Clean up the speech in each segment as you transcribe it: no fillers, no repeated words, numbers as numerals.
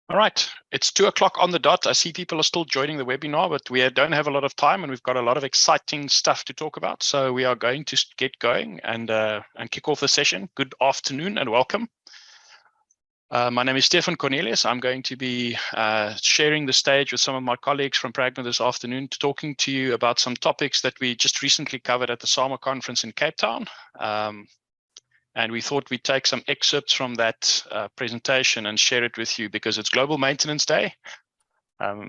All right, it's 2 o'clock on the dot. I see people are still joining the webinar, but we don't have a lot of time and we've got a lot of exciting stuff to talk about. So we are going to get going and kick off the session. Good afternoon and welcome. My name is Stefan Cornelius. I'm going to be sharing the stage with some of my colleagues from Pragma this afternoon, talking to you about some topics that we just recently covered at the SAMA conference in Cape Town. And we thought we'd take some excerpts from that presentation and share it with you because it's Global Maintenance Day.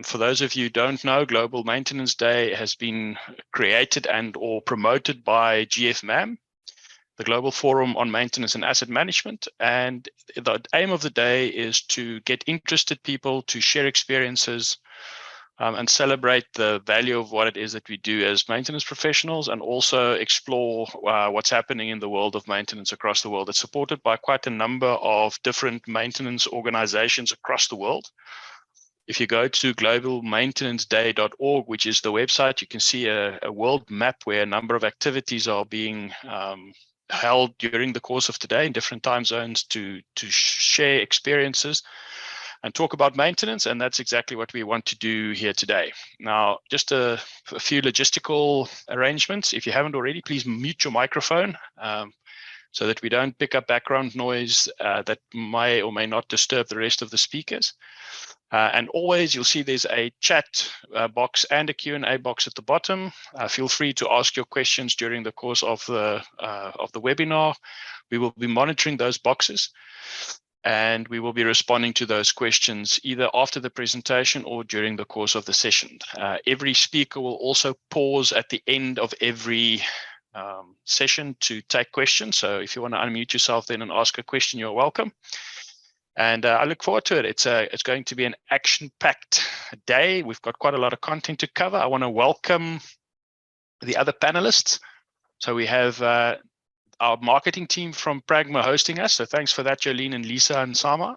For those of you who don't know, Global Maintenance Day has been created and or promoted by GFMAM, the Global Forum on Maintenance and Asset Management. And the aim of the day is to get interested people to share experiences and celebrate the value of what it is that we do as maintenance professionals, and also explore what's happening in the world of maintenance across the world. It's supported by quite a number of different maintenance organizations across the world. If you go to globalmaintenanceday.org, which is the website, you can see a world map where a number of activities are being held during the course of today in different time zones to share experiences and talk about maintenance, and that's exactly what we want to do here today. Now, just a few logistical arrangements. If you haven't already, please mute your microphone so that we don't pick up background noise that may or may not disturb the rest of the speakers. And always, you'll see there's a chat box and a Q&A box at the bottom. Feel free to ask your questions during the course of the webinar. We will be monitoring those boxes, and we will be responding to those questions either after the presentation or during the course of the session. Every speaker will also pause at the end of every session to take questions. So if you want to unmute yourself then and ask a question, you're welcome. And I look forward to it. It's going to be an action-packed day. We've got quite a lot of content to cover. I want to welcome the other panelists. So we have our marketing team from Pragma hosting us. So thanks for that, Jolene and Lisa and Sama.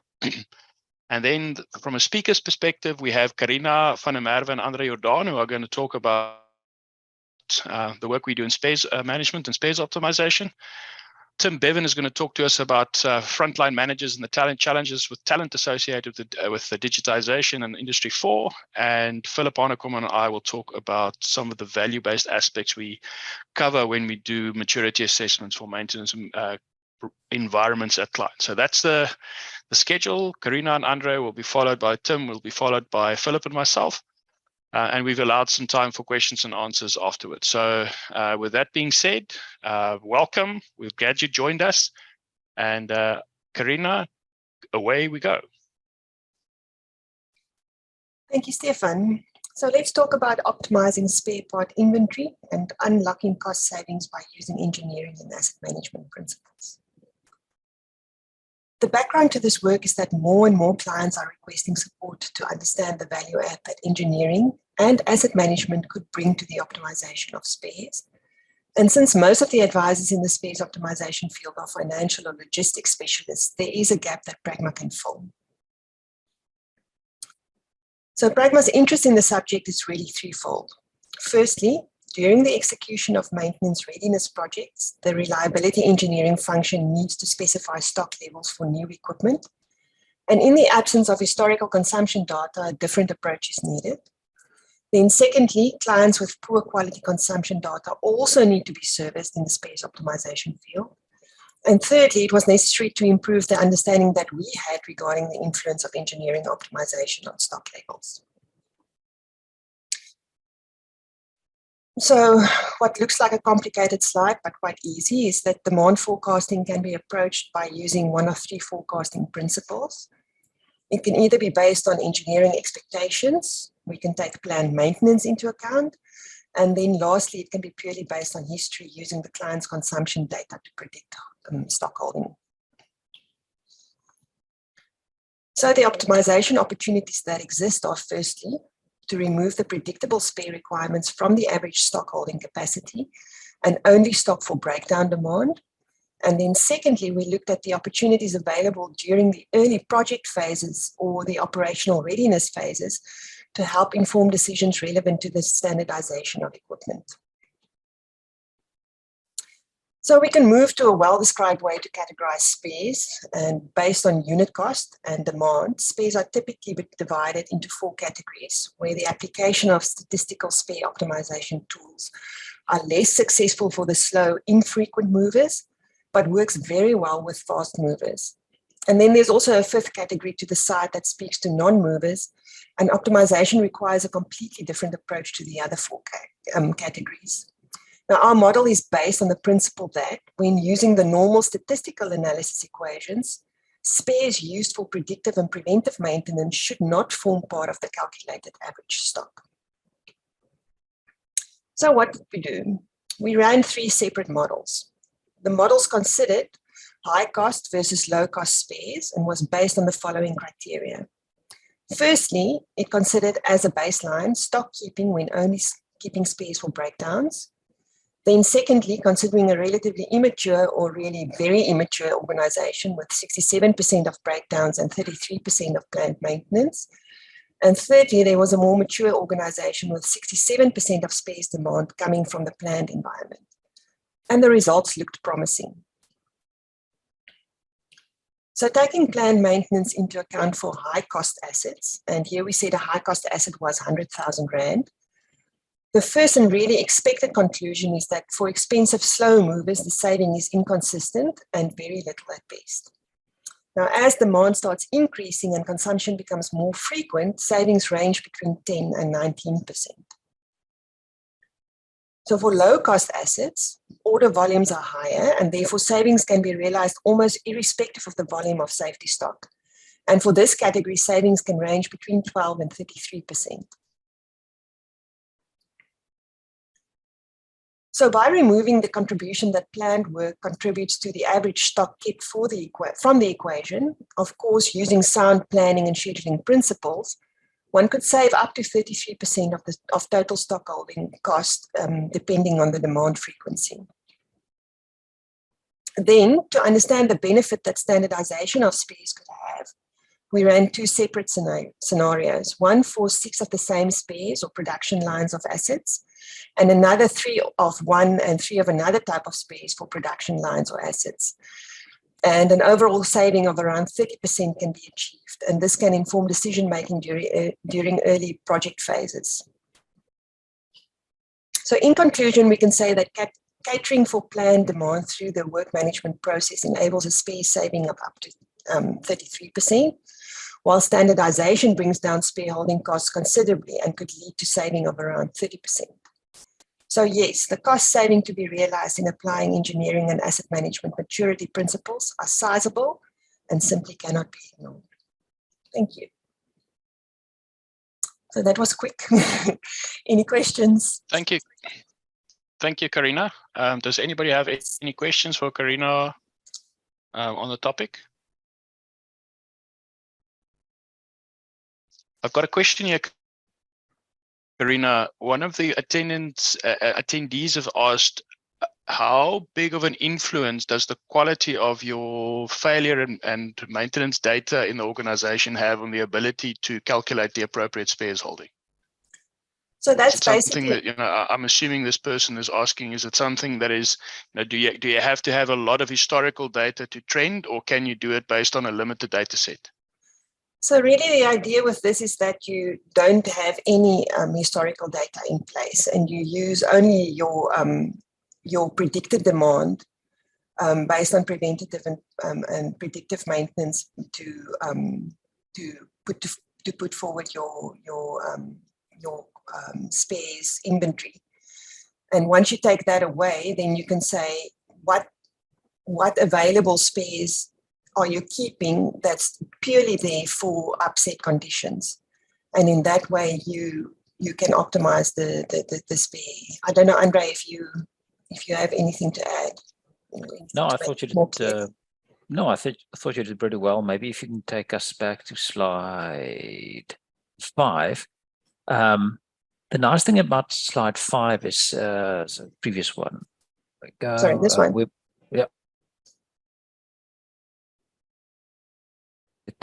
And then from a speaker's perspective, we have Karina van der Merwe and Andre Jordan, who are going to talk about the work we do in space management and space optimization. Tim Bevan is going to talk to us about frontline managers and the talent challenges with talent associated with the digitization and Industry 4. And Philip Arnekom and I will talk about some of the value-based aspects we cover when we do maturity assessments for maintenance environments at clients. So that's the schedule. Karina and Andre will be followed by Tim, will be followed by Philip and myself. And we've allowed some time for questions and answers afterwards. So with that being said, welcome. We're glad you joined us. And Karina, away we go. Thank you, Stefan. So let's talk about optimizing spare part inventory and unlocking cost savings by using engineering and asset management principles. The background to this work is that more and more clients are requesting support to understand the value add that engineering and asset management could bring to the optimization of spares. And since most of the advisors in the spares optimization field are financial or logistics specialists, there is a gap that Pragma can fill. So Pragma's interest in the subject is really threefold. Firstly, during the execution of maintenance readiness projects, the reliability engineering function needs to specify stock levels for new equipment. And in the absence of historical consumption data, a different approach is needed. Then secondly, clients with poor quality consumption data also need to be serviced in the space optimization field. And thirdly, it was necessary to improve the understanding that we had regarding the influence of engineering optimization on stock levels. So what looks like a complicated slide, but quite easy, is that demand forecasting can be approached by using one of three forecasting principles. It can either be based on engineering expectations. We can take planned maintenance into account. And then lastly, it can be purely based on history using the client's consumption data to predict stock holding. So the optimization opportunities that exist are firstly, to remove the predictable spare requirements from the average stock holding capacity and only stock for breakdown demand. And then secondly, we looked at the opportunities available during the early project phases or the operational readiness phases to help inform decisions relevant to the standardization of equipment. So we can move to a well-described way to categorize spares, and based on unit cost and demand, spares are typically divided into 4 categories, where the application of statistical spare optimization tools are less successful for the slow, infrequent movers, but works very well with fast movers. And then there's also a 5th category to the side that speaks to non-movers, and optimization requires a completely different approach to the other 4 categories. Now, our model is based on the principle that when using the normal statistical analysis equations, spares used for predictive and preventive maintenance should not form part of the calculated average stock. So what did we do? We ran 3 separate models. The models considered high cost versus low cost spares and was based on the following criteria. Firstly, it considered as a baseline stock keeping when only keeping spares for breakdowns. Then secondly, considering a relatively immature or really very immature organization with 67% of breakdowns and 33% of planned maintenance. And thirdly, there was a more mature organization with 67% of spares demand coming from the planned environment. And the results looked promising. So taking planned maintenance into account for high cost assets, and here we said a high cost asset was 100,000 Rand. The first and really expected conclusion is that for expensive slow movers, the saving is inconsistent and very little at best. Now, as demand starts increasing and consumption becomes more frequent, savings range between 10 and 19%. So for low-cost assets, order volumes are higher, and therefore savings can be realized almost irrespective of the volume of safety stock. And for this category, savings can range between 12 and 33%. So by removing the contribution that planned work contributes to the average stock kept from the equation, of course, using sound planning and scheduling principles, one could save up to 33% of total stock holding cost, depending on the demand frequency. Then, to understand the benefit that standardization of spares could have, we ran 2 separate scenarios, one for 6 of the same spares or production lines of assets, and another 3 of one and 3 of another type of spares for production lines or assets. And an overall saving of around 30% can be achieved, and this can inform decision-making during early project phases. So in conclusion, we can say that catering for planned demand through the work management process enables a spare saving of up to 33%, while standardization brings down spare holding costs considerably and could lead to saving of around 30%. So yes, the cost saving to be realized in applying engineering and asset management maturity principles are sizable and simply cannot be ignored. Thank you. So that was quick. Any questions? Thank you. Thank you, Karina. Does anybody have any questions for Karina on the topic? I've got a question here, Karina. One of the attendees have asked, how big of an influence does the quality of your failure and maintenance data in the organization have on the ability to calculate the appropriate spares holding? So that's something that, I'm assuming this person is asking, is it something that is, do you have to have a lot of historical data to trend, or can you do it based on a limited data set? So really the idea with this is that you don't have any historical data in place, and you use only your predicted demand based on preventative and predictive maintenance to put forward your spares inventory. And once you take that away, then you can say what available spares are you keeping that's purely there for upset conditions, and in that way you can optimize the spare. I don't know, Andre, if you have anything to add. No, I thought you did. No, I thought you did pretty well. Maybe if you can take us back to slide 5. The nice thing about slide 5 is the previous one. Sorry, this one. Yeah.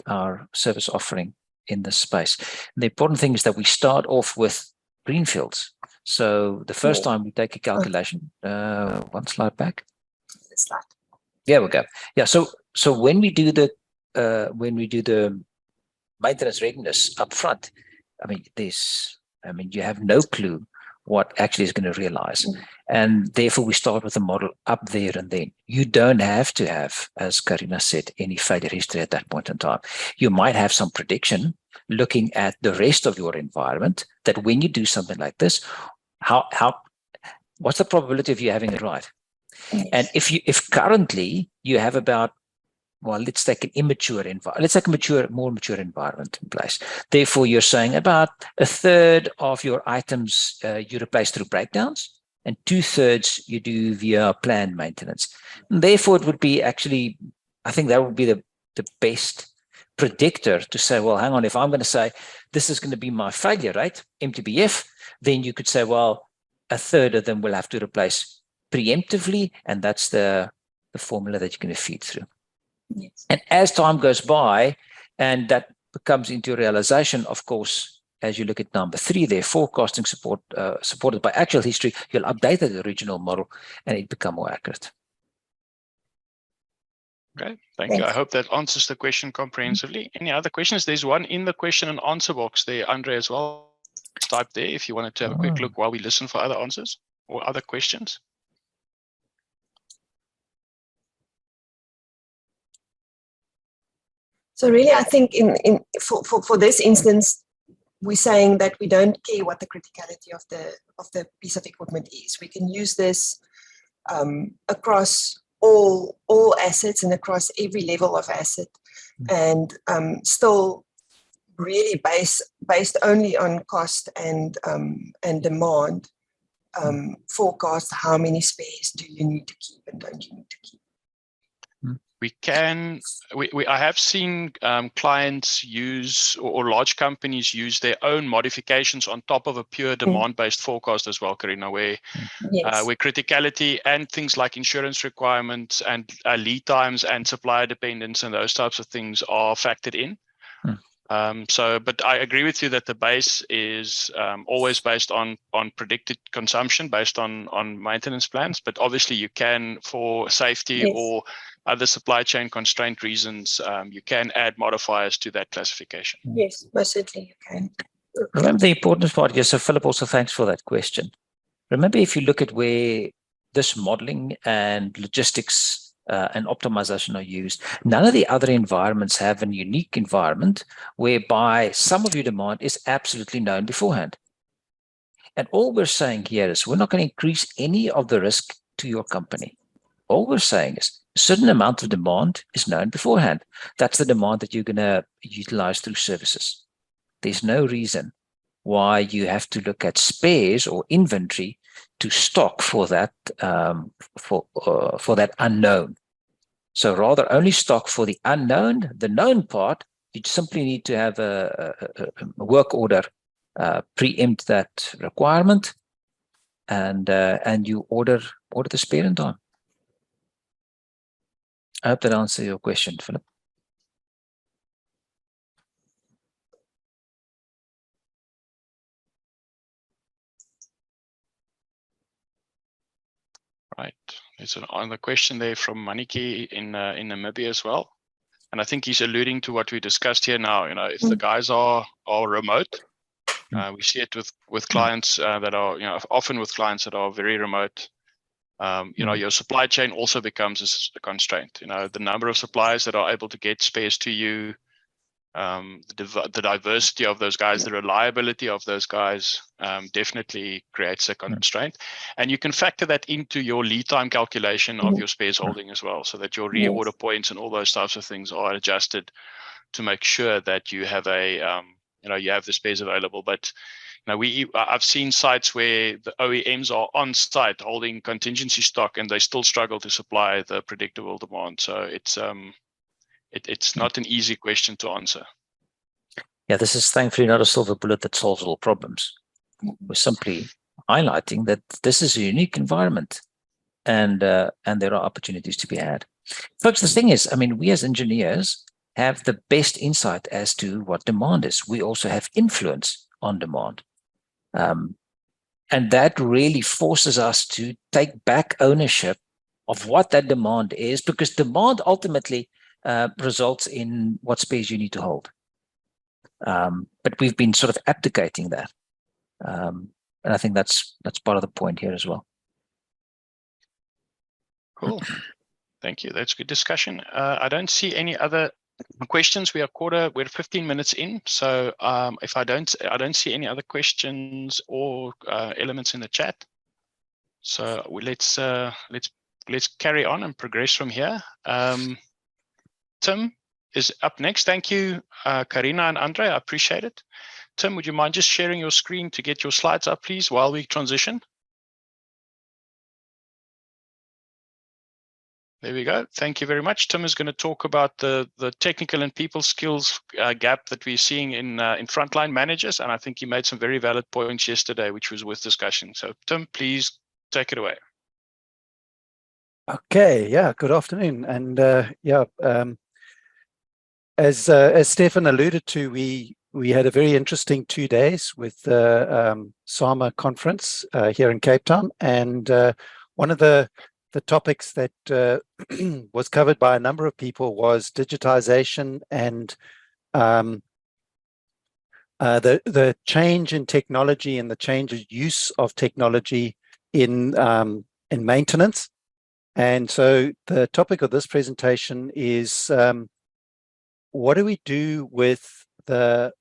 Our service offering in this space. And the important thing is that we start off with greenfields. So the first time we take a calculation, one slide back. the slide. There we go. Yeah. So when we do the maintenance readiness up front, I mean, you have no clue what actually is going to realize. And therefore we start with the model up there and then. You don't have to have, as Karina said, any failure history at that point in time. You might have some prediction looking at the rest of your environment that when you do something like this, what's the probability of you having it right? Yes. And if currently you have about, well, let's take an immature environment. Let's take a more mature environment in place. Therefore, you're saying about a third of your items you replace through breakdowns, and 2/3 you do via planned maintenance. And therefore, it would be actually, I think that would be the best predictor to say, well, hang on, if I'm going to say this is going to be my failure rate, MTBF, then you could say, well, a third of them will have to replace preemptively, and that's the formula that you're going to feed through. Yes. And as time goes by, and that becomes into realization, of course, as you look at number 3 there, forecasting supported by actual history, you'll update the original model and it become more accurate. Okay, thank you. I hope that answers the question comprehensively. Any other questions? There's one in the question and answer box there, Andre, as well. Type there if you wanted to have a quick look while we listen for other answers or other questions. So really, I think for this instance, we're saying that we don't care what the criticality of the piece of equipment is. We can use this across all assets and across every level of asset, and still really based only on cost and demand, forecast how many spares do you need to keep and don't you need to keep. I have seen clients use or large companies use their own modifications on top of a pure demand-based forecast as well, Karina, where criticality and things like insurance requirements and lead times and supplier dependence and those types of things are factored in. But I agree with you that the base is always based on predicted consumption based on maintenance plans. But obviously you can, for safety or other supply chain constraint reasons, you can add modifiers to that classification. Yes, most certainly you can. Remember the important part, yes, so Philip, also thanks for that question. Remember, if you look at where this modeling and logistics and optimization are used, none of the other environments have a unique environment whereby some of your demand is absolutely known beforehand. And all we're saying here is we're not going to increase any of the risk to your company. All we're saying is a certain amount of demand is known beforehand. That's the demand that you're going to utilize through services. There's no reason why you have to look at spares or inventory to stock for that for that unknown. So rather only stock for the unknown. The known part, you simply need to have a work order preempt that requirement, and you order the spare in time. I hope that answers your question, Philip. Right. There's another question there from Maniki in Namibia as well. And I think he's alluding to what we discussed here now. You know, if the guys are remote, we see it with clients that are, often with clients that are very remote. Your supply chain also becomes a constraint. The number of suppliers that are able to get spares to you, the diversity of those guys, the reliability of those guys definitely creates a constraint. And you can factor that into your lead time calculation of your spares holding as well, so that your reorder points and all those types of things are adjusted to make sure that you have you have the spares available. But I've seen sites where the OEMs are on site holding contingency stock and they still struggle to supply the predictable demand. So it's not an easy question to answer. Yeah, this is thankfully not a silver bullet that solves all problems. We're simply highlighting that this is a unique environment, and there are opportunities to be had. Folks, the thing is, we as engineers have the best insight as to what demand is. We also have influence on demand. And that really forces us to take back ownership what that demand is, because demand ultimately results in what space you need to hold. But we've been sort of abdicating that. And I think that's part of the point here as well. Cool. Thank you. That's good discussion. I don't see any other questions. We're 15 minutes in, so if I don't see any other questions or elements in the chat. So let's carry on and progress from here. Tim is up next. Thank you, Karina and Andre. I appreciate it. Tim, would you mind just sharing your screen to get your slides up, please, while we transition? There we go. Thank you very much. Tim is going to talk about the technical and people skills gap that we're seeing in frontline managers, and I think you made some very valid points yesterday, which was worth discussion. So, Tim, please take it away. Okay. Yeah. Good afternoon. And as Stefan alluded to, we had a very interesting 2 days with the SAMA conference here in Cape Town, and one of the topics that was covered by a number of people was digitization and the change in technology and the change of use of technology in maintenance. And so the topic of this presentation is what do we do with the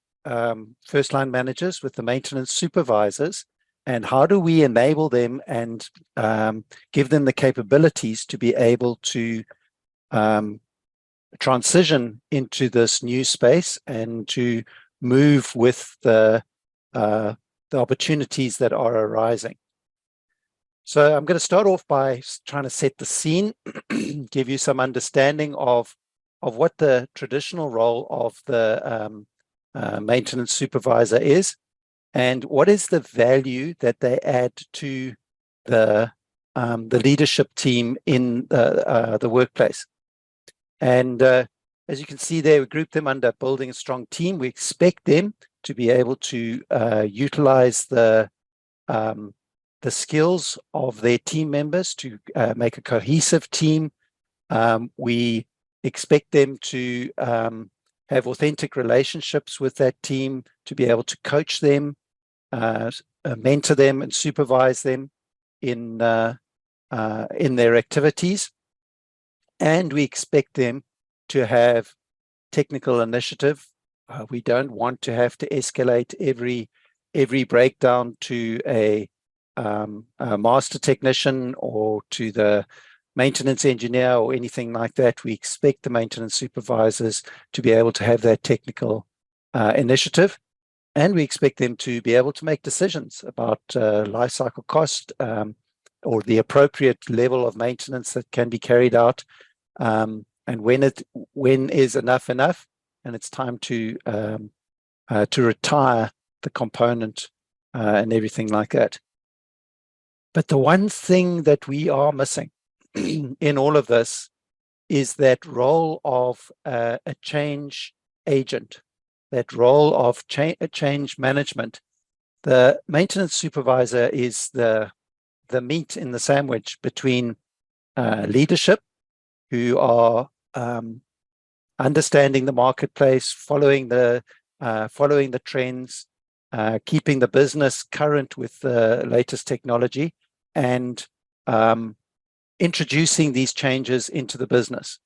first line managers, with the maintenance supervisors, and how do we enable them and give them the capabilities to be able to transition into this new space and to move with the opportunities that are arising. So I'm going to start off by trying to set the scene, give you some understanding of what the traditional role of the maintenance supervisor is, and what is the value that they add to the leadership team in the workplace. And as you can see there, we group them under building a strong team. We expect them to be able to utilize the skills of their team members to make a cohesive team. We expect them to have authentic relationships with that team, to be able to coach them, mentor them, and supervise them in their activities. And we expect them to have technical initiative. We don't want to have to escalate every breakdown to a master technician or to the maintenance engineer or anything like that. We expect the maintenance supervisors to be able to have that technical initiative, and we expect them to be able to make decisions about life cycle cost or the appropriate level of maintenance that can be carried out, and when is enough, and it's time to retire the component and everything like that. But the one thing that we are missing in all of this is that role of a change agent, that role of change management. The maintenance supervisor is the meat in the sandwich between leadership, who are understanding the marketplace, following the trends, keeping the business current with the latest technology, and introducing these changes into the business.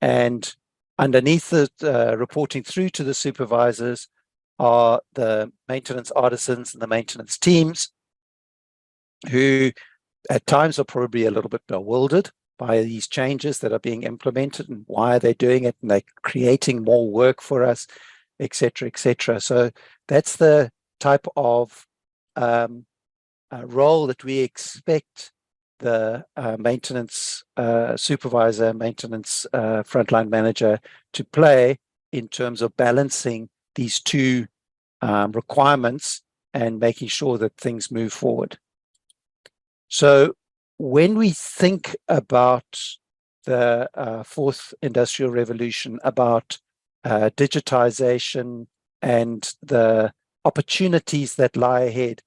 And underneath the reporting through to the supervisors are the maintenance artisans and the maintenance teams, who at times are probably a little bit bewildered by these changes that are being implemented and why are they doing it, and they're creating more work for us, etc., etc. So that's the type of role that we expect the maintenance supervisor, maintenance frontline manager to play in terms of balancing these two requirements and making sure that things move forward. So when we think about the fourth industrial revolution, about digitization and the opportunities that lie ahead,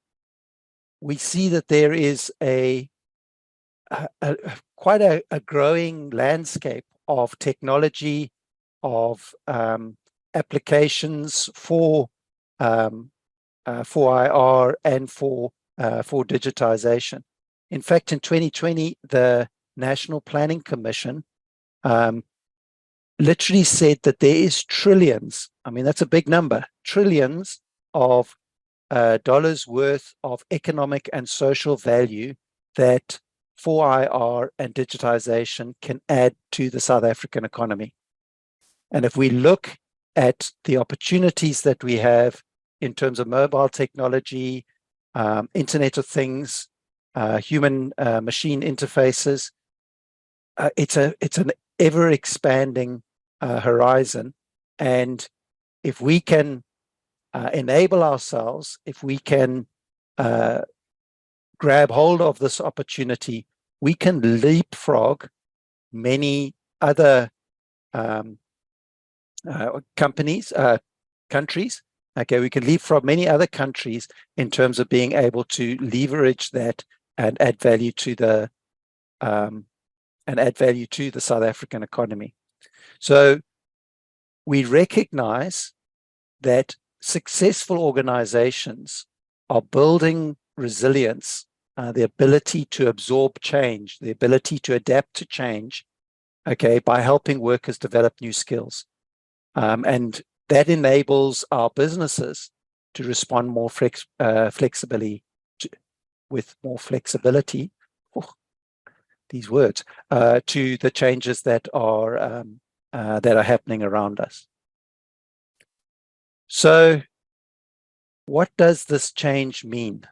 we see that there is a quite a growing landscape of technology, of applications for IR and for digitization. In fact, in 2020, the National Planning Commission literally said that there is trillions, I mean, that's a big number, trillions of dollars worth of economic and social value that 4IR and digitization can add to the South African economy. And if we look at the opportunities that we have in terms of mobile technology, Internet of Things, human machine interfaces, it's an ever expanding horizon. And if we can enable ourselves, if we can grab hold of this opportunity, we can leapfrog many other countries. Okay, we can leapfrog many other countries in terms of being able to leverage that and add value to the South African economy. So we recognize that successful organizations are building resilience, the ability to absorb change, the ability to adapt to change, okay, by helping workers develop new skills. And that enables our businesses to respond more flexibly, with more flexibility, these words, to the changes that are happening around us. So what does this change mean?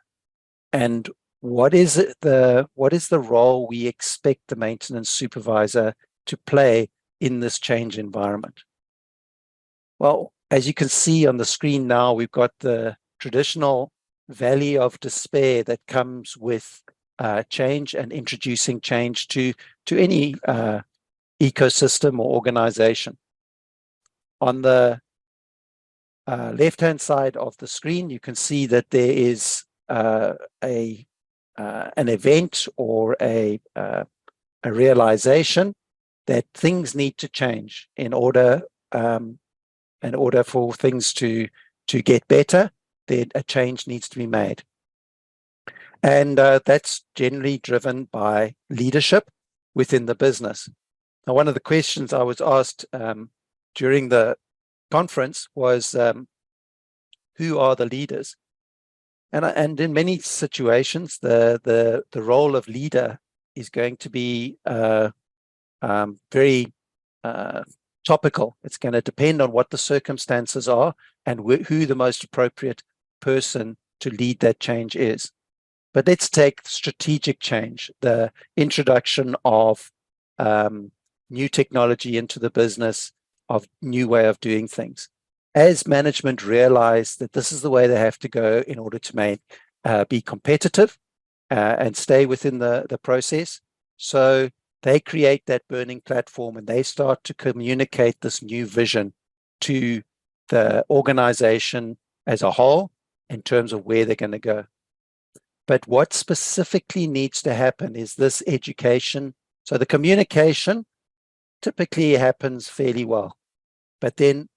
And what is the role we expect the maintenance supervisor to play in this change environment? Well, as you can see on the screen now, we've got the traditional valley of despair that comes with change and introducing change to any ecosystem or organization. On the left-hand side of the screen, you can see that there is an event or a realization that things need to change in order for things to get better. Then a change needs to be made, and that's generally driven by leadership within the business. Now, one of the questions I was asked during the conference was, who are the leaders? And in many situations, the role of leader is going to be very topical. It's going to depend on what the circumstances are and who the most appropriate person to lead that change is. But let's take strategic change, the introduction of new technology into the business, of new way of doing things. As management realize that this is the way they have to go in order to be competitive and stay within the process, so they create that burning platform and they start to communicate this new vision to the organization as a whole in terms of where they're going to go. But what specifically needs to happen is this education. So the communication typically happens fairly well. But then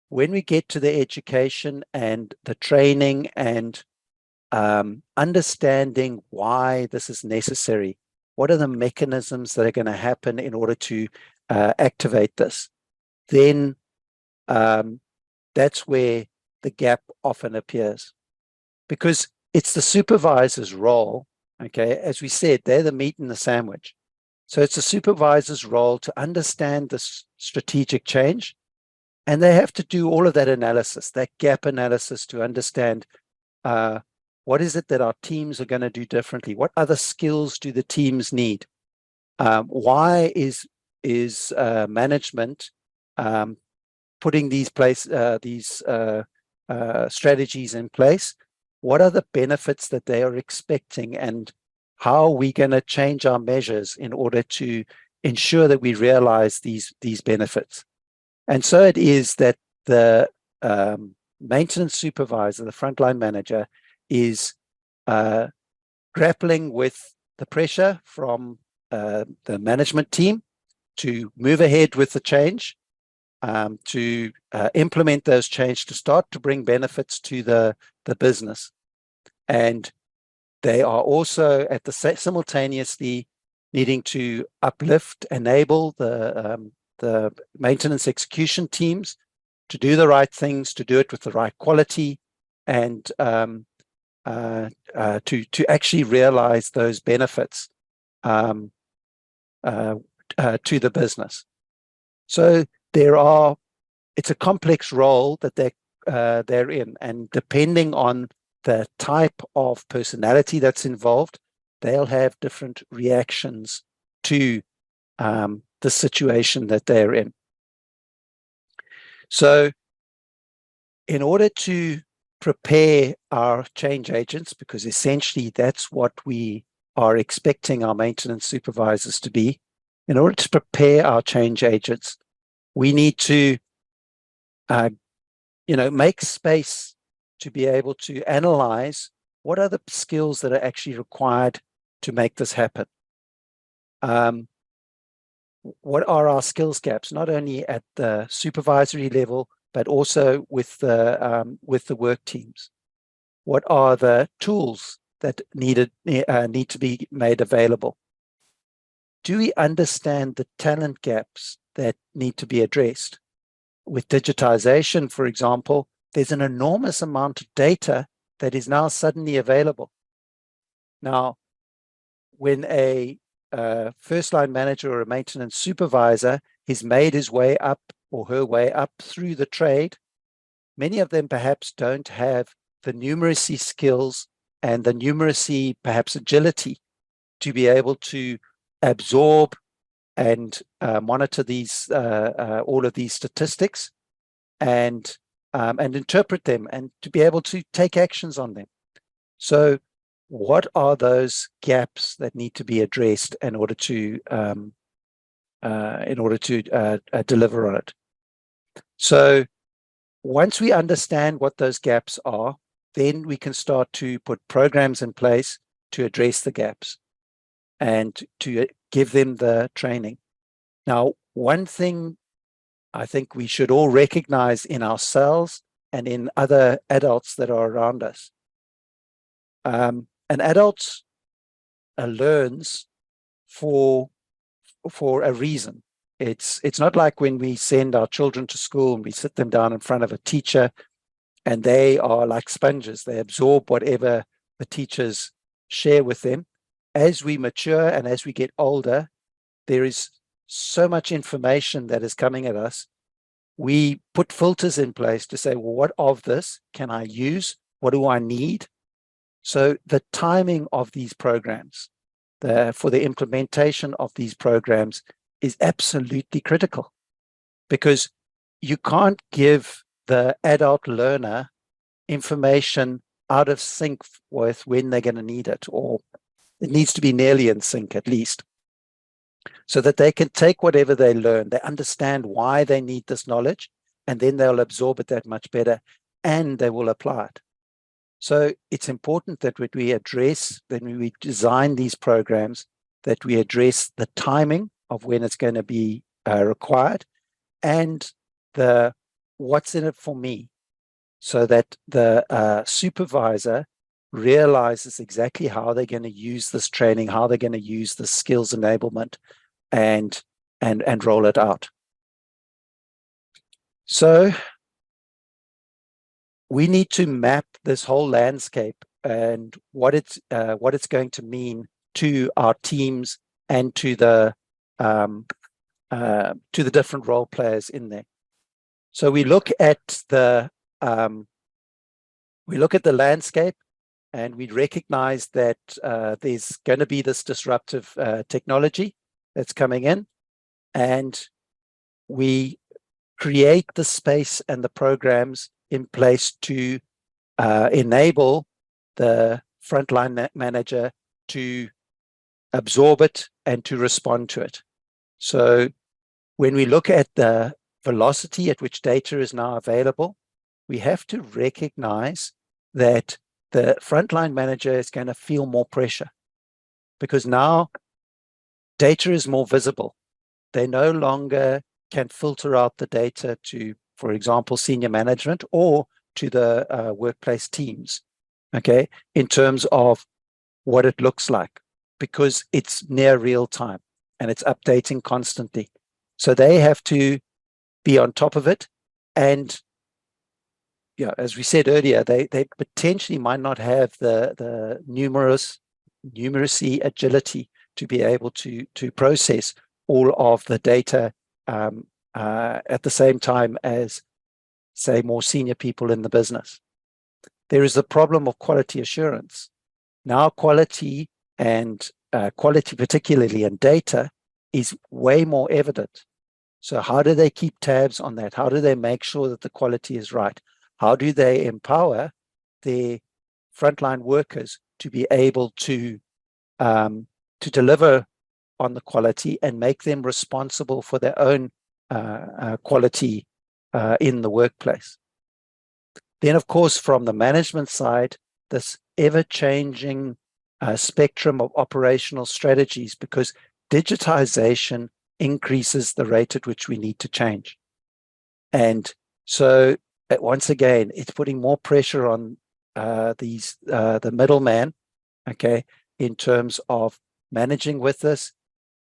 when we get to the education and the training and understanding why this is necessary, what are the mechanisms that are going to happen in order to activate this, then that's where the gap often appears. Because it's the supervisor's role, okay, as we said, they're the meat in the sandwich. So it's the supervisor's role to understand this strategic change, and they have to do all of that analysis, that gap analysis, to understand what is it that our teams are going to do differently? What other skills do the teams need? Why is management putting these strategies in place? What are the benefits that they are expecting, and how are we going to change our measures in order to ensure that we realize these benefits? And so it is that the maintenance supervisor, the frontline manager, is grappling with the pressure from the management team to move ahead with the change, to implement those changes, to start to bring benefits to the business. And they are also at the simultaneously needing to uplift, enable the maintenance execution teams to do the right things, to do it with the right quality, and to actually realize those benefits to the business. So it's a complex role that they're in, and depending on the type of personality that's involved, they'll have different reactions to the situation that they're in. So in order to prepare our change agents, because essentially that's what we are expecting our maintenance supervisors to be, in order to prepare our change agents, we need to make space to be able to analyze what are the skills that are actually required to make this happen. What are our skills gaps, not only at the supervisory level, but also with the work teams? What are the tools that need to be made available? Do we understand the talent gaps that need to be addressed? With digitization, for example, there's an enormous amount of data that is now suddenly available. Now, when a first-line manager or a maintenance supervisor has made his way up or her way up through the trade, many of them perhaps don't have the numeracy skills and the numeracy, perhaps agility, to be able to absorb and monitor these all of these statistics and interpret them, and to be able to take actions on them. So what are those gaps that need to be addressed in order to deliver on it? So once we understand what those gaps are, then we can start to put programs in place to address the gaps and to give them the training. Now, one thing I think we should all recognize in ourselves and in other adults that are around us. An adult learns for a reason. It's not like when we send our children to school and we sit them down in front of a teacher and they are like sponges. They absorb whatever the teachers share with them. As we mature and as we get older, there is so much information that is coming at us. We put filters in place to say, well, what of this can I use? What do I need? So the timing of these programs, for the implementation of these programs, is absolutely critical, because you can't give the adult learner information out of sync with when they're going to need it, or it needs to be nearly in sync at least, so that they can take whatever they learn, they understand why they need this knowledge, and then they'll absorb it that much better, and they will apply it. So it's important that when we design these programs, that we address the timing of when it's going to be required, and what's in it for me, so that the supervisor realizes exactly how they're going to use this training, how they're going to use the skills enablement, and roll it out. So we need to map this whole landscape and what it's going to mean to our teams and to the different role players in there. So we look at the landscape, and we recognize that there's going to be this disruptive technology that's coming in, and we create the space and the programs in place to enable the frontline manager to absorb it and to respond to it. So when we look at the velocity at which data is now available, we have to recognize that the frontline manager is going to feel more pressure, because now data is more visible. They no longer can filter out the data to, for example, senior management or to the workplace teams, okay, in terms of what it looks like, because it's near real time and it's updating constantly. So they have to be on top of it. And yeah, as we said earlier, they potentially might not have the numeracy agility to be able to process all of the data at the same time as, say, more senior people in the business. There is the problem of quality assurance. Now quality, and quality particularly in data, is way more evident. So how do they keep tabs on that? How do they make sure that the quality is right? How do they empower their frontline workers to be able to deliver on the quality and make them responsible for their own quality in the workplace? Then, of course, from the management side, this ever-changing spectrum of operational strategies, because digitization increases the rate at which we need to change. And so, once again, it's putting more pressure on the middleman, okay, in terms of managing with this,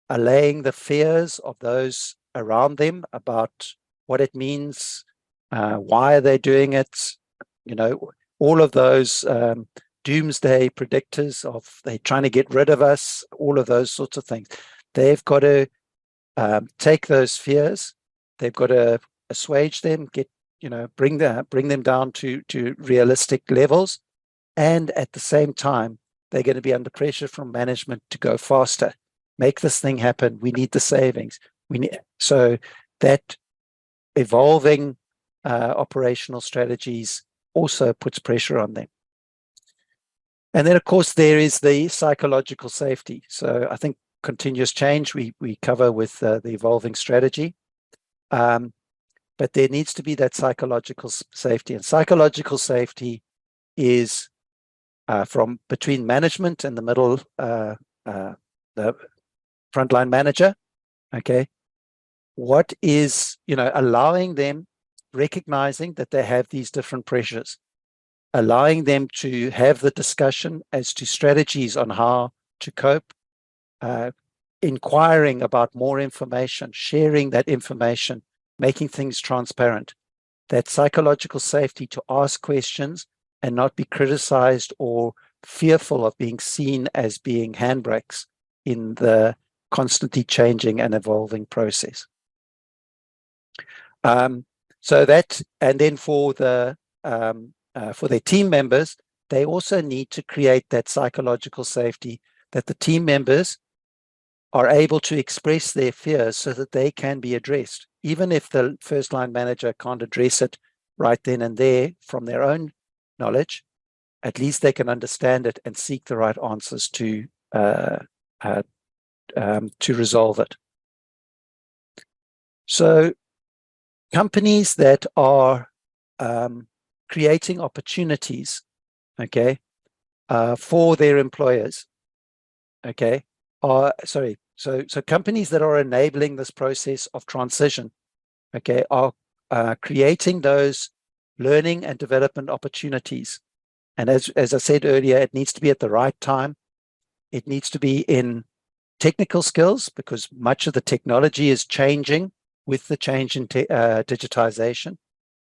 allaying the fears of those around them about what it means, why are they doing it, you know, all of those doomsday predictors of they're trying to get rid of us, all of those sorts of things. They've got to take those fears, they've got to assuage them, bring them down to realistic levels, and at the same time, they're going to be under pressure from management to go faster, make this thing happen. We need the savings. So that evolving operational strategies also puts pressure on them. And then, of course, there is the psychological safety. So I think continuous change we cover with the evolving strategy. But there needs to be that psychological safety. And psychological safety is from between management and the middle, the frontline manager, okay? What is, allowing them, recognizing that they have these different pressures, allowing them to have the discussion as to strategies on how to cope, inquiring about more information, sharing that information, making things transparent, that psychological safety to ask questions and not be criticized or fearful of being seen as being handbrakes in the constantly changing and evolving process. So that, and then for their team members, they also need to create that psychological safety that the team members are able to express their fears so that they can be addressed. Even if the first line manager can't address it right then and there from their own knowledge, at least they can understand it and seek the right answers to resolve it. So companies that are creating opportunities, okay, for their employers, okay, so companies that are enabling this process of transition, okay, are creating those learning and development opportunities. And as I said earlier, it needs to be at the right time. It needs to be in technical skills, because much of the technology is changing with the change in digitization.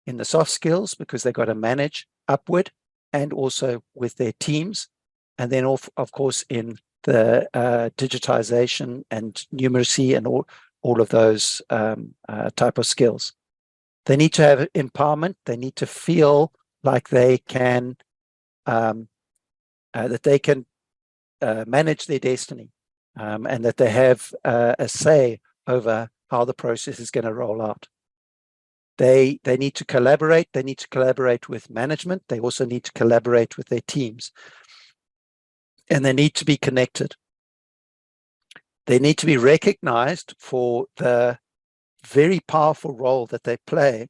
In the soft skills, because they've got to manage upward, and also with their teams. And then, of course, in the digitization and numeracy and all of those type of skills. They need to have empowerment. They need to feel like they can manage their destiny, and that they have a say over how the process is going to roll out. They need to collaborate. They need to collaborate with management. They also need to collaborate with their teams. And they need to be connected. They need to be recognized for the very powerful role that they play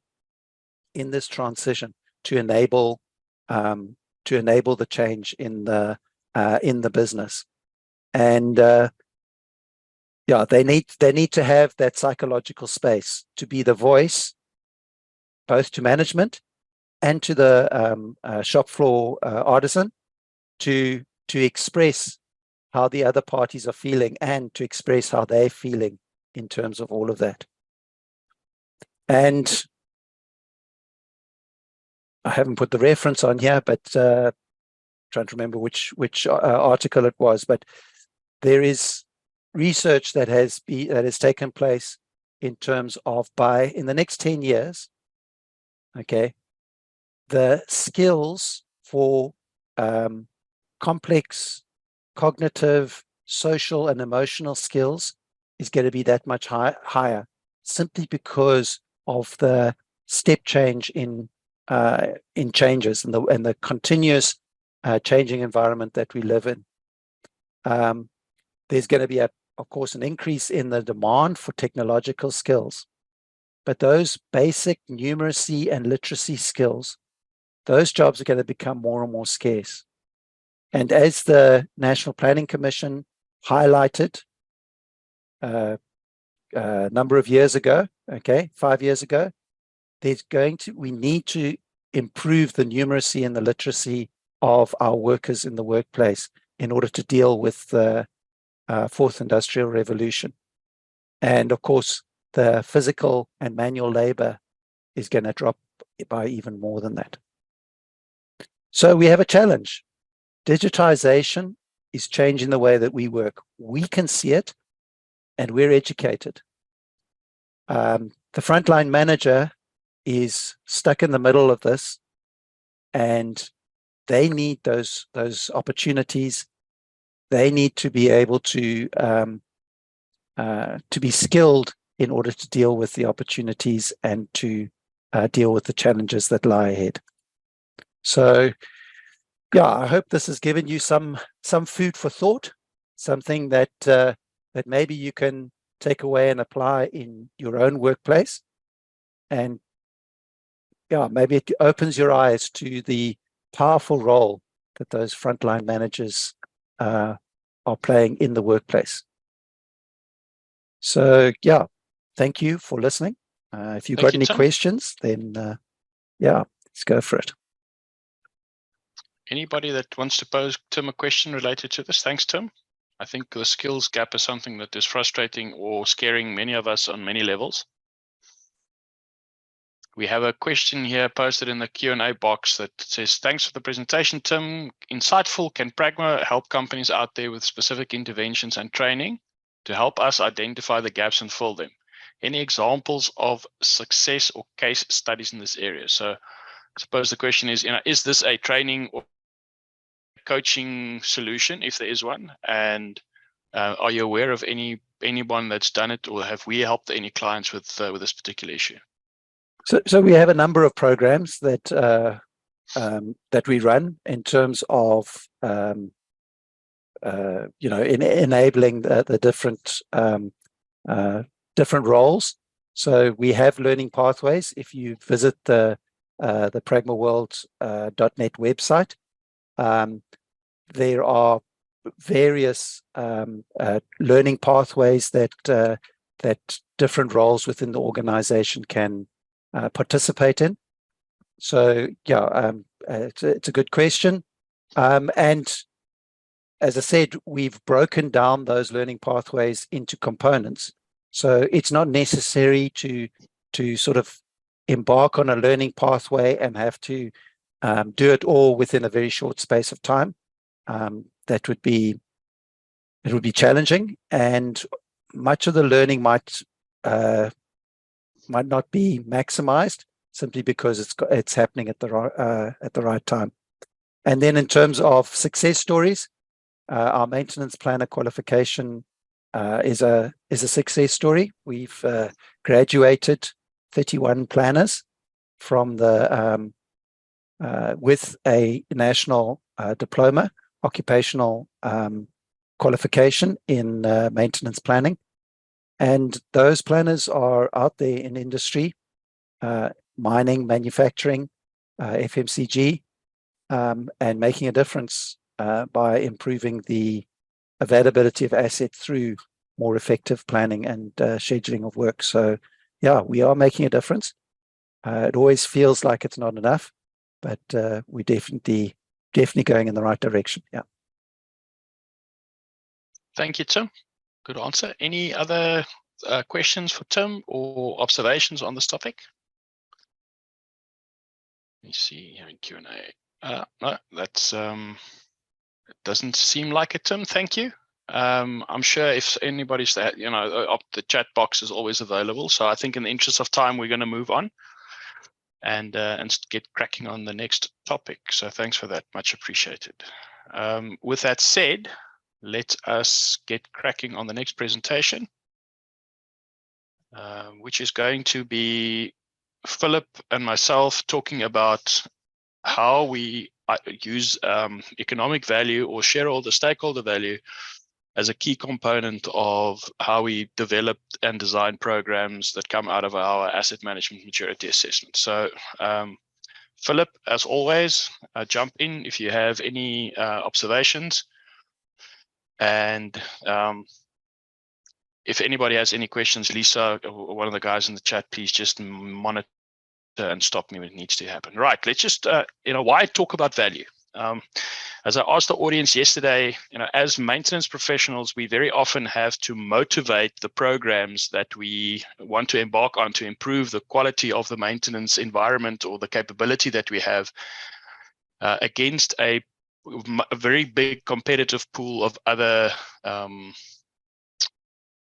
in this transition to enable the change in the business. And yeah, they need to have that psychological space to be the voice, both to management and to the shop floor artisan, to express how the other parties are feeling and to express how they're feeling in terms of all of that. And I haven't put the reference on here, but trying to remember which article it was, but there is research that has taken place in terms of in the next 10 years, okay, the skills for complex cognitive, social, and emotional skills is going to be that much higher, simply because of the step change in changes and the continuous changing environment that we live in. There's going to be, of course, an increase in the demand for technological skills, but those basic numeracy and literacy skills, those jobs are going to become more and more scarce. And as the National Planning Commission highlighted a number of years ago, okay, 5 years ago, we need to improve the numeracy and the literacy of our workers in the workplace in order to deal with the fourth industrial revolution. And of course, the physical and manual labor is going to drop by even more than that. So we have a challenge. Digitization is changing the way that we work. We can see it, and we're educated. The frontline manager is stuck in the middle of this, and they need those opportunities. They need to be able to be skilled in order to deal with the opportunities and to deal with the challenges that lie ahead. So, yeah, I hope this has given you some food for thought, something that that maybe you can take away and apply in your own workplace. And yeah, maybe it opens your eyes to the powerful role that those frontline managers are playing in the workplace. So yeah, thank you for listening. If you've got any questions, then yeah, let's go for it. Anybody that wants to pose Tim a question related to this? Thanks, Tim. I think the skills gap is something that is frustrating or scaring many of us on many levels. We have a question here posted in the Q&A box that says, thanks for the presentation, Tim. Insightful. Can Pragma help companies out there with specific interventions and training to help us identify the gaps and fill them? Any examples of success or case studies in this area? So I suppose the question is, is this a training or coaching solution, if there is one? And are you aware of anyone that's done it, or have we helped any clients with this particular issue? So we have a number of programs that that we run in terms of enabling the different roles. So we have learning pathways. If you visit the pragmaworld.net website, there are various learning pathways that different roles within the organization can participate in. So yeah, it's a good question. And as I said, we've broken down those learning pathways into components. So it's not necessary to sort of embark on a learning pathway and have to do it all within a very short space of time. It would be challenging, and much of the learning might not be maximized simply because it's happening at the right time. And then in terms of success stories, our maintenance planner qualification is a success story. We've graduated 31 planners from the with a national diploma, occupational qualification in maintenance planning. And those planners are out there in industry, mining, manufacturing, FMCG, and making a difference by improving the availability of assets through more effective planning and scheduling of work. So yeah, we are making a difference. It always feels like it's not enough, but we're definitely going in the right direction. Yeah. Thank you, Tim. Good answer. Any other questions for Tim or observations on this topic? Let me see here in Q&A. No, that's it doesn't seem like it, Tim. Thank you. I'm sure if anybody's that, the chat box is always available. So I think in the interest of time, we're going to move on and get cracking on the next topic. So thanks for that. Much appreciated. With that said, let us get cracking on the next presentation, which is going to be Philip and myself talking about how we use economic value or shareholder stakeholder value as a key component of how we develop and design programs that come out of our asset management maturity assessment. So Philip, as always, jump in if you have any observations. And if anybody has any questions, Lisa or one of the guys in the chat, please just monitor and stop me when it needs to happen. Right, let's just, why talk about value? As I asked the audience yesterday, as maintenance professionals, we very often have to motivate the programs that we want to embark on to improve the quality of the maintenance environment or the capability that we have against a very big competitive pool of other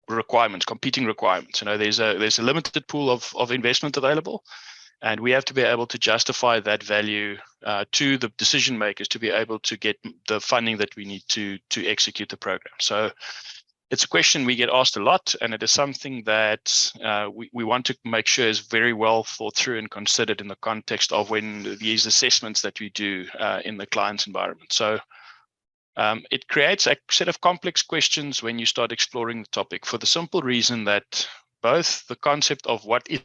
requirements, competing requirements. There's a limited pool of investment available, and we have to be able to justify that value to the decision makers to be able to get the funding that we need to execute the program. So it's a question we get asked a lot, and it is something that we want to make sure is very well thought through and considered in the context of when these assessments that we do in the client's environment. So it creates a set of complex questions when you start exploring the topic, for the simple reason that both the concept of what is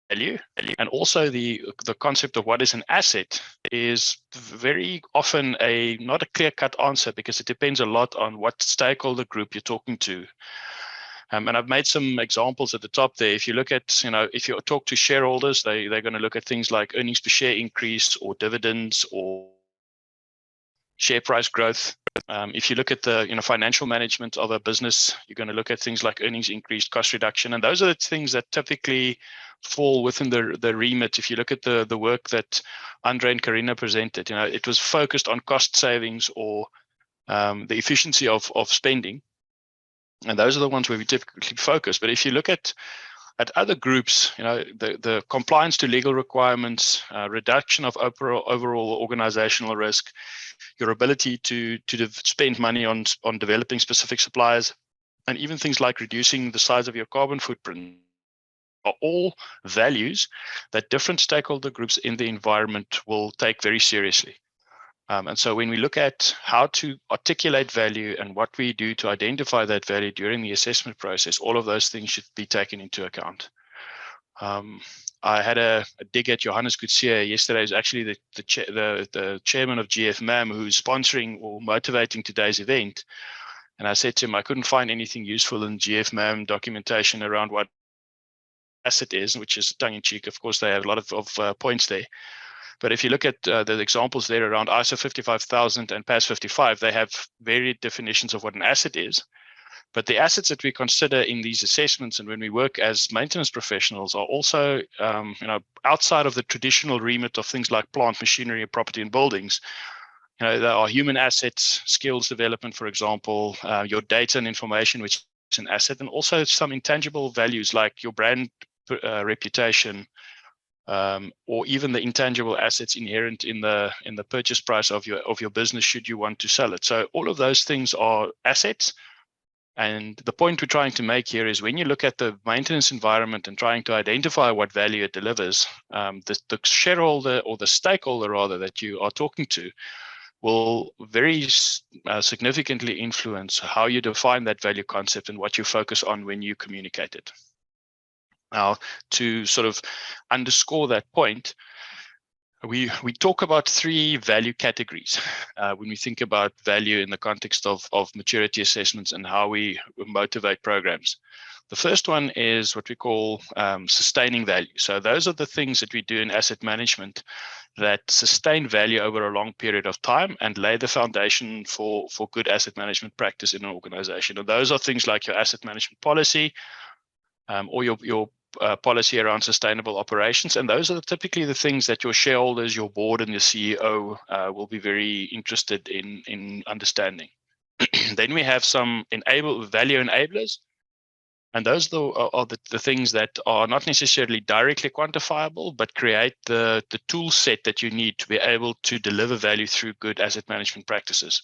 value and also the concept of what is an asset is very often not a clear-cut answer, because it depends a lot on what stakeholder group you're talking to. And I've made some examples at the top there. If you look at, if you talk to shareholders, they're going to look at things like earnings per share increase or dividends or share price growth. If you look at the financial management of a business, you're going to look at things like earnings increase, cost reduction, and those are the things that typically fall within the remit. If you look at the work that Andre and Karina presented, it was focused on cost savings or the efficiency of spending, and those are the ones where we typically focus. But if you look at other groups, the compliance to legal requirements, reduction of overall organizational risk, your ability to spend money on developing specific suppliers, and even things like reducing the size of your carbon footprint are all values that different stakeholder groups in the environment will take very seriously. And so when we look at how to articulate value and what we do to identify that value during the assessment process, all of those things should be taken into account. I had a dig at Johannes Gutierrez yesterday. Is actually the chairman of GFMAM who's sponsoring or motivating today's event. And I said to him, I couldn't find anything useful in GFMAM documentation around what asset is, which is tongue-in-cheek. Of course, they have a lot of points there. But if you look at the examples there around ISO 55000 and PAS 55, they have varied definitions of what an asset is. But the assets that we consider in these assessments and when we work as maintenance professionals are also, outside of the traditional remit of things like plant, machinery, property, and buildings. There are human assets, skills development, for example, your data and information, which is an asset, and also some intangible values like your brand reputation, or even the intangible assets inherent in the purchase price of your business should you want to sell it. So all of those things are assets. And the point we're trying to make here is when you look at the maintenance environment and trying to identify what value it delivers, the shareholder or the stakeholder rather that you are talking to will very significantly influence how you define that value concept and what you focus on when you communicate it. Now, to sort of underscore that point, We talk about 3 value categories when we think about value in the context of maturity assessments and how we motivate programs. The first one is what we call sustaining value. So those are the things that we do in asset management that sustain value over a long period of time and lay the foundation for good asset management practice in an organization. And those are things like your asset management policy or your policy around sustainable operations. And those are typically the things that your shareholders, your board, and your CEO will be very interested in understanding. Then we have some value enablers. And those are the things that are not necessarily directly quantifiable, but create the tool set that you need to be able to deliver value through good asset management practices.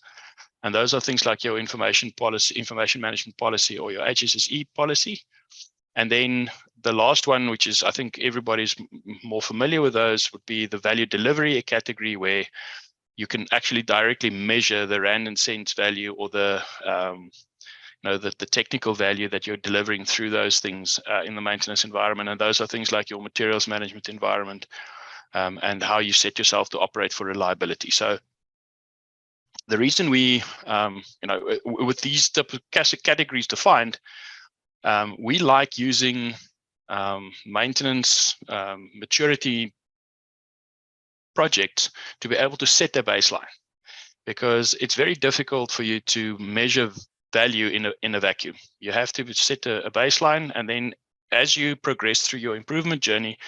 And those are things like your information management policy, or your HSSE policy. And then the last one, which is, I think everybody's more familiar with those, would be the value delivery category, where you can actually directly measure the rand and cents value, or the technical value that you're delivering through those things in the maintenance environment. And those are things like your materials management environment and how you set yourself to operate for reliability. So the reason we, with these type of categories defined, we like using maintenance maturity projects to be able to set a baseline, because it's very difficult for you to measure value in a vacuum. You have to set a baseline, and then as you progress through your improvement journey,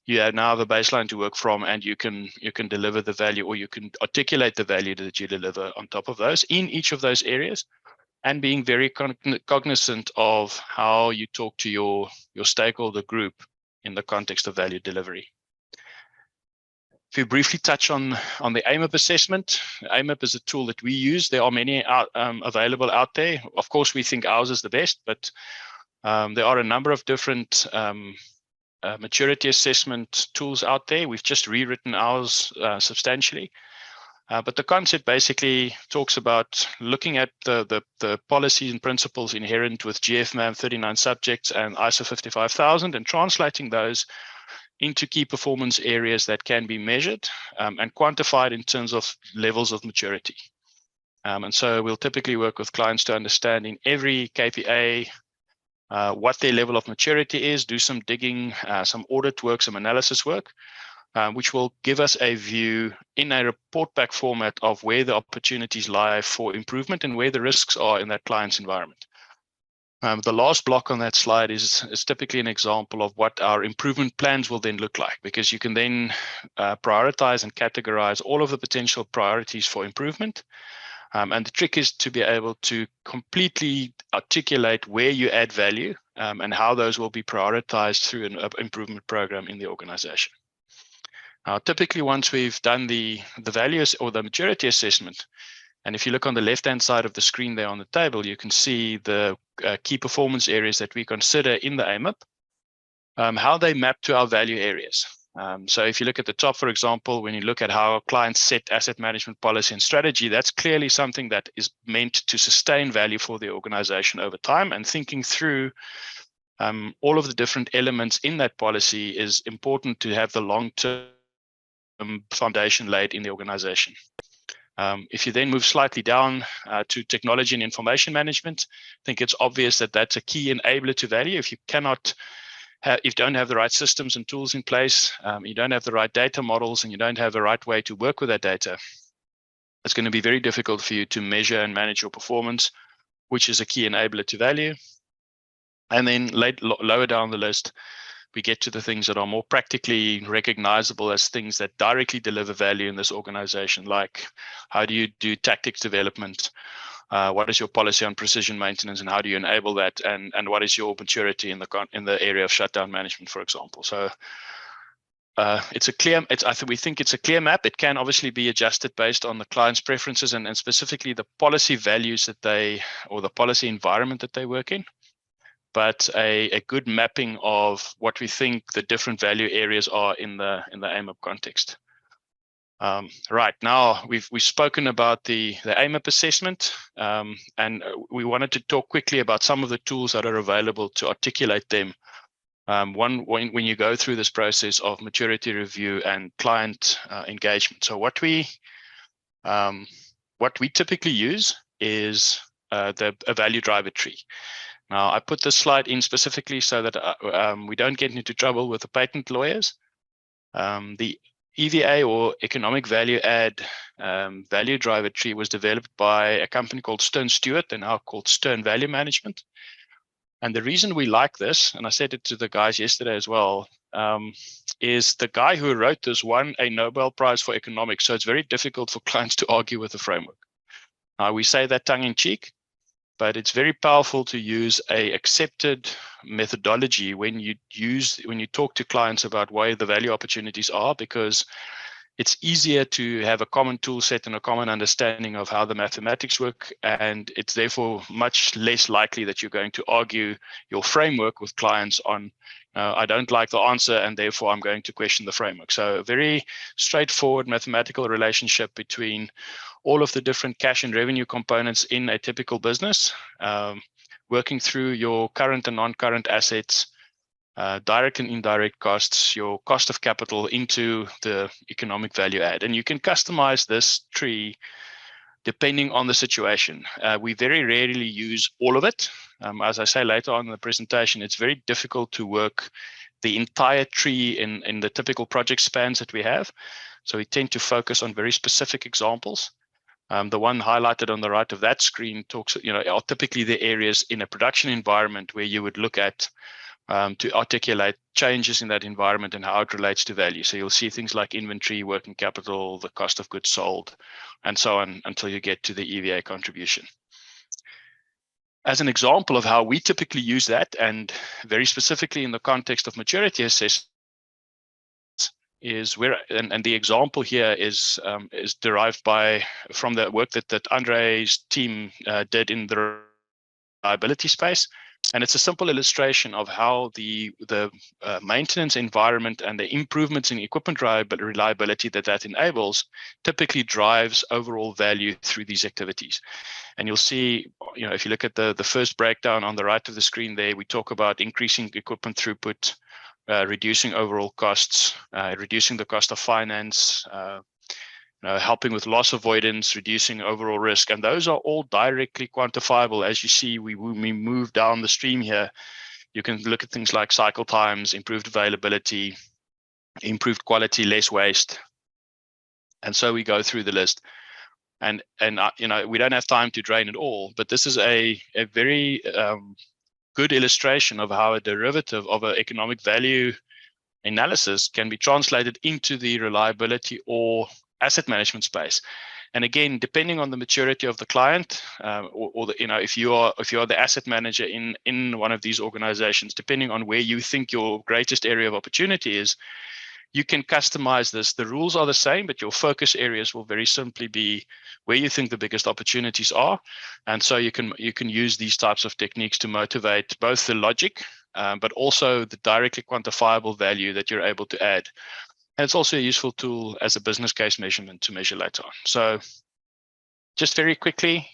you now have a baseline to work from, and you can deliver the value, or you can articulate the value that you deliver on top of those in each of those areas, and being very cognizant of how you talk to your stakeholder group in the context of value delivery. If we briefly touch on the AMIP assessment, AMIP is a tool that we use. There are many available out there. Of course, we think ours is the best, but there are a number of different maturity assessment tools out there. We've just rewritten ours substantially. But the concept basically talks about looking at the policies and principles inherent with GFMAM 39 subjects and ISO 55000 and translating those into key performance areas that can be measured and quantified in terms of levels of maturity. And so we'll typically work with clients to understand in every KPA what their level of maturity is, do some digging, some audit work, some analysis work, which will give us a view in a report back format of where the opportunities lie for improvement and where the risks are in that client's environment. The last block on that slide is typically an example of what our improvement plans will then look like, because you can then prioritize and categorize all of the potential priorities for improvement. And the trick is to be able to completely articulate where you add value and how those will be prioritized through an improvement program in the organization. Now, typically, once we've done the values or the maturity assessment, and if you look on the left-hand side of the screen there on the table, you can see the key performance areas that we consider in the AMIP, how they map to our value areas. So if you look at the top, for example, when you look at how clients set asset management policy and strategy, that's clearly something that is meant to sustain value for the organization over time, and thinking through all of the different elements in that policy is important to have the long-term foundation laid in the organization. If you then move slightly down to technology and information management, I think it's obvious that that's a key enabler to value. If you cannot if you don't have the right systems and tools in place, you don't have the right data models, and you don't have the right way to work with that data, it's going to be very difficult for you to measure and manage your performance, which is a key enabler to value. And then lower down the list, we get to the things that are more practically recognizable as things that directly deliver value in this organization, like how do you do tactics development? What is your policy on precision maintenance, and how do you enable that? And what is your maturity in the area of shutdown management, for example? So it's a clear. we think it's a clear map. It can obviously be adjusted based on the client's preferences and specifically the policy values that or the policy environment that they work in. But a good mapping of what we think the different value areas are in the AMIP context. Right, now we've spoken about the AMIP assessment, and we wanted to talk quickly about some of the tools that are available to articulate them when you go through this process of maturity review and client engagement. So what we typically use is a value driver tree. Now, I put this slide in specifically so that we don't get into trouble with the patent lawyers. The EVA, or economic value add value driver tree, was developed by a company called Stern Stewart, and now called Stern Value Management. And the reason we like this, and I said it to the guys yesterday as well, is the guy who wrote this won a Nobel Prize for economics. So it's very difficult for clients to argue with the framework. Now, we say that tongue in cheek, but it's very powerful to use a accepted methodology when you talk to clients about where the value opportunities are, because it's easier to have a common tool set and a common understanding of how the mathematics work, and it's therefore much less likely that you're going to argue your framework with clients on, I don't like the answer, and therefore I'm going to question the framework. So a very straightforward mathematical relationship between all of the different cash and revenue components in a typical business, working through your current and non-current assets, direct and indirect costs, your cost of capital into the economic value add. And you can customize this tree depending on the situation. We very rarely use all of it. As I say later on in the presentation, it's very difficult to work the entire tree in the typical project spans that we have. So we tend to focus on very specific examples. The one highlighted on the right of that screen talks, are typically the areas in a production environment where you would look at to articulate changes in that environment and how it relates to value. So you'll see things like inventory, working capital, the cost of goods sold, and so on until you get to the EVA contribution. As an example of how we typically use that, and very specifically in the context of maturity assessment, is where, and the example here is derived from the work that Andre's team did in the reliability space. And it's a simple illustration of how the maintenance environment and the improvements in equipment reliability that enables typically drives overall value through these activities. And you'll see, if you look at the first breakdown on the right of the screen there, we talk about increasing equipment throughput, reducing overall costs, reducing the cost of finance, helping with loss avoidance, reducing overall risk. And those are all directly quantifiable. As you see, we move down the stream here. You can look at things like cycle times, improved availability, improved quality, less waste. And so we go through the list. And we don't have time to drain it all, but this is a very good illustration of how a derivative of an economic value analysis can be translated into the reliability or asset management space. And again, depending on the maturity of the client, or if you are the asset manager in one of these organizations, depending on where you think your greatest area of opportunity is, you can customize this. The rules are the same, but your focus areas will very simply be where you think the biggest opportunities are. And so you can use these types of techniques to motivate both the logic, but also the directly quantifiable value that you're able to add. And it's also a useful tool as a business case measurement to measure later on. So just very quickly,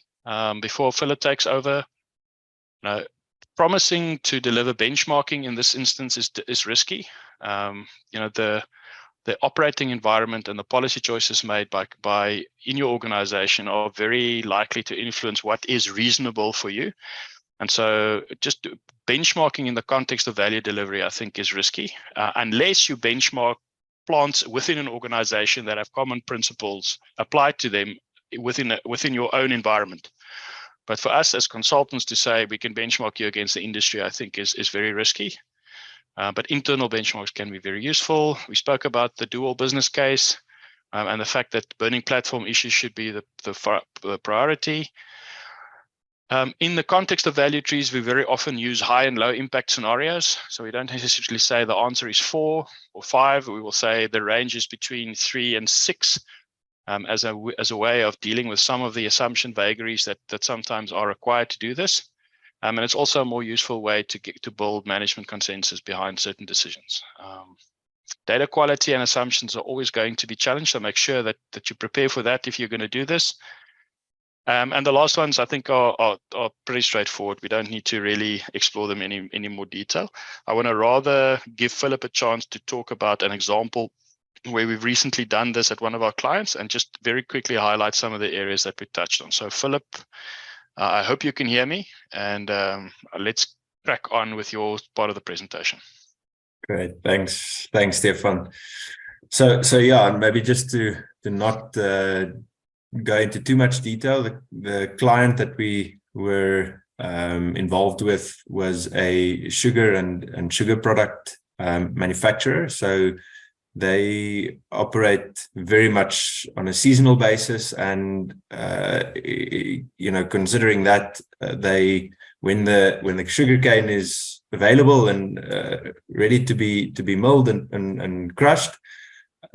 before Philip takes over, promising to deliver benchmarking in this instance is risky. The operating environment and the policy choices made by in your organization are very likely to influence what is reasonable for you. And so just benchmarking in the context of value delivery, I think, is risky, unless you benchmark plants within an organization that have common principles applied to them within your own environment. But for us as consultants to say we can benchmark you against the industry, I think is very risky. But internal benchmarks can be very useful. We spoke about the dual business case and the fact that burning platform issues should be the priority. In the context of value trees, we very often use high and low impact scenarios. So we don't necessarily say the answer is 4 or 5. We will say the range is between 3 and 6 as a way of dealing with some of the assumption vagaries that sometimes are required to do this. And it's also a more useful way to build management consensus behind certain decisions. Data quality and assumptions are always going to be challenged, so make sure that you prepare for that if you're going to do this. And the last ones, I think, are pretty straightforward. We don't need to really explore them any more detail. I want to rather give Philip a chance to talk about an example where we've recently done this at one of our clients, and just very quickly highlight some of the areas that we touched on. So Philip, I hope you can hear me, and let's crack on with your part of the presentation. Great, thanks, Stefan. So yeah, and maybe just to not go into too much detail, the client that we were involved with was a sugar and sugar product manufacturer. So they operate very much on a seasonal basis, and considering that when the sugarcane is available and ready to be milled and crushed,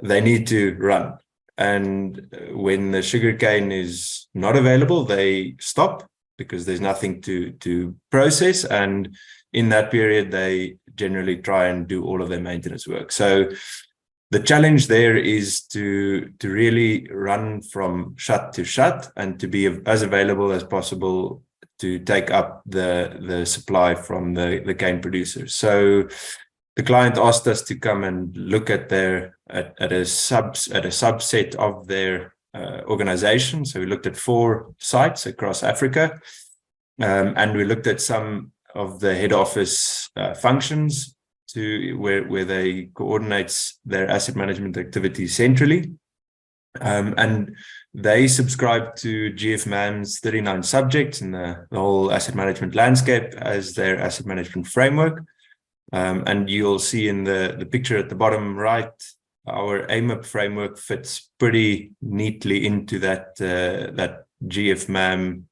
they need to run. And when the sugarcane is not available, they stop because there's nothing to process. And in that period, they generally try and do all of their maintenance work. So the challenge there is to really run from shut to shut, and to be as available as possible to take up the supply from the cane producers. So the client asked us to come and look at a subset of their organization. So we looked at 4 sites across Africa, and we looked at some of the head office functions where they coordinate their asset management activities centrally. And they subscribe to GFMAM's 39 subjects in the whole asset management landscape as their asset management framework. And you'll see in the picture at the bottom right, our AMIP framework fits pretty neatly into that GFMAM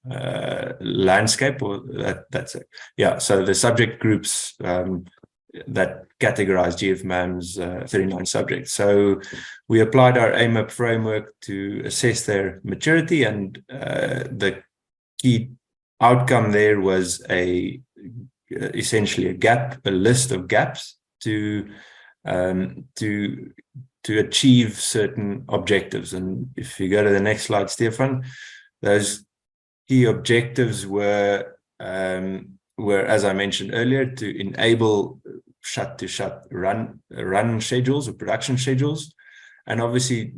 landscape, or that's it. Yeah, so the subject groups that categorize GFMAM's 39 subjects. So we applied our AMIP framework to assess their maturity, and the key outcome there was essentially a list of gaps to achieve certain objectives. And if you go to the next slide, Stefan, those key objectives were, as I mentioned earlier, to enable shut-to-shut run schedules or production schedules, and obviously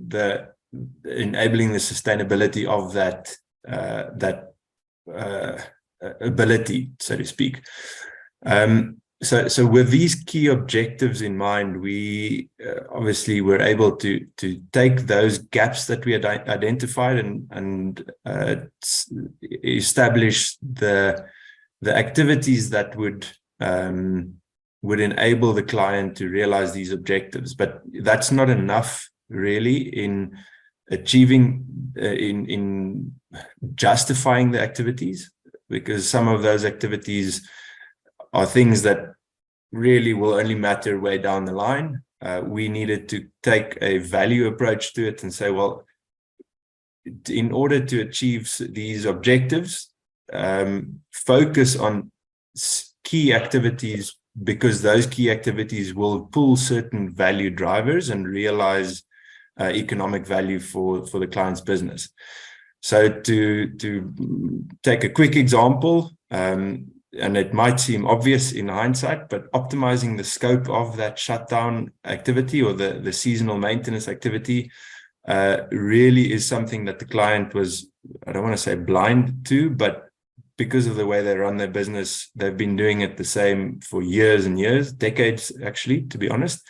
enabling the sustainability of that ability, so to speak. So with these key objectives in mind, we obviously were able to take those gaps that we had identified and establish the activities that would enable the client to realize these objectives. But that's not enough really in achieving, in justifying the activities, because some of those activities are things that really will only matter way down the line. We needed to take a value approach to it and say, well, in order to achieve these objectives, focus on key activities, because those key activities will pull certain value drivers and realize economic value for the client's business. So to take a quick example, and it might seem obvious in hindsight, but optimizing the scope of that shutdown activity or the seasonal maintenance activity really is something that the client was, I don't want to say blind to, but because of the way they run their business, they've been doing it the same for years and years, decades, actually, to be honest.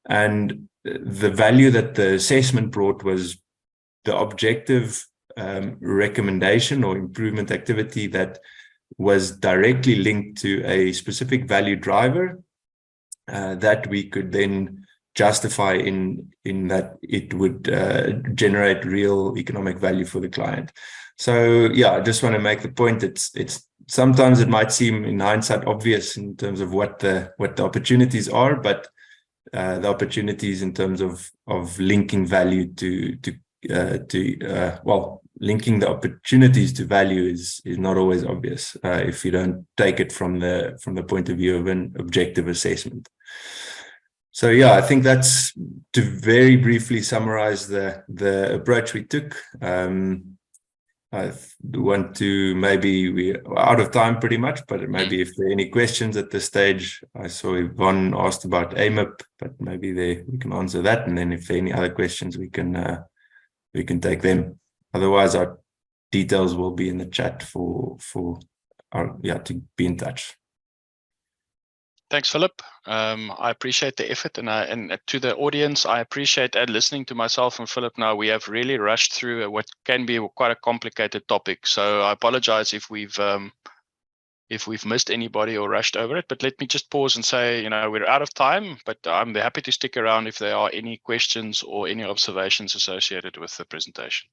And the value that the assessment brought was the objective recommendation or improvement activity that was directly linked to a specific value driver that we could then justify in that it would generate real economic value for the client. So yeah, I just want to make the point that it's sometimes it might seem in hindsight obvious in terms of what the opportunities are, but the opportunities in terms of linking value linking the opportunities to value is not always obvious if you don't take it from the point of view of an objective assessment. So yeah, I think that's to very briefly summarize the approach we took. I want to, maybe we're out of time pretty much, but maybe if there are any questions at this stage, I saw Yvonne asked about AMIP, but maybe we can answer that. And then if there are any other questions, we can take them. Otherwise, our details will be in the chat for our, to be in touch. Thanks, Philip. I appreciate the effort, and to the audience, I appreciate listening to myself and Philip. Now we have really rushed through what can be quite a complicated topic. So I apologize if we've missed anybody or rushed over it. But let me just pause and say, we're out of time, but I'm happy to stick around if there are any questions or any observations associated with the presentation.